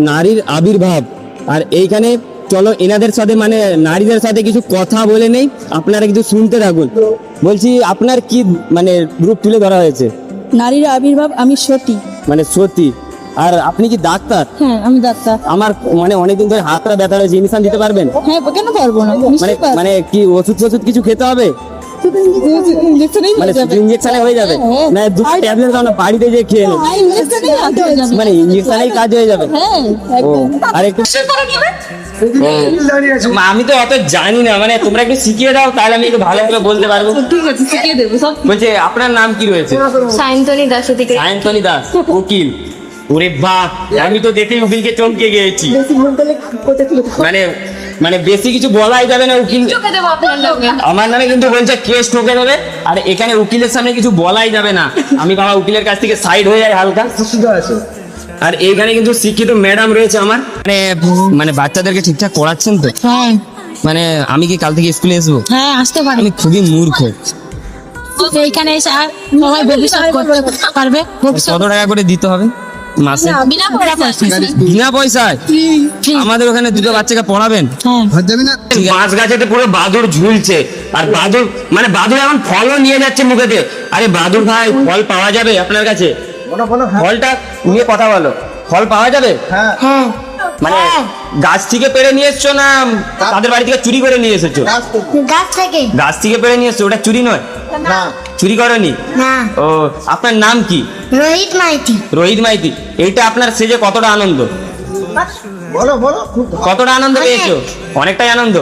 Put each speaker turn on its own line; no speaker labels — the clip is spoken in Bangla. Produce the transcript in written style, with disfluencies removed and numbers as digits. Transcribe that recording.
নারীর আবির্ভাব, আর এইখানে চলো এনাদের সাথে মানে নারীদের সাথে কিছু কথা বলে নেই, আপনারা কিছু শুনতে থাকুন। বলছি আপনার কি মানে রূপ তুলে ধরা হয়েছে?
নারীর আবির্ভাব, আমি সতী।
মানে সত্যি? আর আপনি কি ডাক্তার?
হ্যাঁ, আমি ডাক্তার।
আমার মানে অনেকদিন ধরে হাতটা ব্যথা হয়েছে, ইনজেকশন দিতে পারবেন?
হ্যাঁ, কেন পারবো না?
মানে মানে কি ওষুধ ফষুধ কিছু খেতে হবে? মানে ইনজেকশনে হয়ে যাবে?
হ্যাঁ।
না দুটো ট্যাবলেট দাও না, বাড়িতে যে খেয়ে নেবো। মানে ইনজেকশনেই কাজ হয়ে যাবে? ও, আর একটু আমি তো অত জানি না, মানে তোমরা একটু শিখিয়ে দাও তাহলে আমি একটু ভালোভাবে বলতে পারবো।
ঠিক আছে, শিখিয়ে দেবো সব।
বলছে আপনার নাম কি রয়েছে?
সায়ন্তনী দাস থেকে।
সায়ন্তনী দাস, উকিল। ওরে বাপ, আমি তো দেখে উকিলকে চমকে গিয়েছি। মানে মানে বেশি কিছু বলাই যাবে না উকিল
চোখে দেবো আপনার নামে।
আমার নামে, কিন্তু বলছে কেস ঠোকে দেবে। আর এখানে উকিলের সামনে কিছু বলাই যাবে না, আমি বাবা উকিলের কাছ থেকে সাইড হয়ে যাই হালকা। আর এইখানে কিন্তু শিক্ষিত ম্যাডাম রয়েছে আমার, মানে মানে বাচ্চাদেরকে ঠিকঠাক পড়াচ্ছেন তো?
হ্যাঁ
মানে আমি কি কাল থেকে স্কুলে আসবো?
হ্যাঁ, আসতে পারি।
আমি খুবই মূর্খ।
এইখানে এসে আর সবাই ভবিষ্যৎ করতে পারবে।
কত টাকা করে দিতে হবে মাসে?
বিনা পয়সায়।
বিনা পয়সায়? আমাদের ওখানে দুটো বাচ্চাকে পড়াবেন? বাঁশ গাছেতে পুরো বাদুড় ঝুলছে, আর বাদুড় মানে বাদুড় এখন ফলও নিয়ে যাচ্ছে মুখেতে। আরে বাদুড় ভাই, ফল পাওয়া যাবে আপনার কাছে? ফলটা নিয়ে কথা বলো, ফল পাওয়া যাবে? মানে গাছ থেকে পেড়ে নিয়ে এসছো না তাদের বাড়ি থেকে চুরি করে নিয়ে এসেছো?
গাছ থেকে।
গাছ থেকে পেড়ে নিয়ে এসছো, ওটা চুরি নয়? চুরি করনি?
না।
ও, আপনার নাম কি?
রোহিত মাইতি।
রোহিত মাইতি। এইটা আপনার সেজে কতটা আনন্দ? কতটা আনন্দ পেয়েছো? অনেকটাই আনন্দ।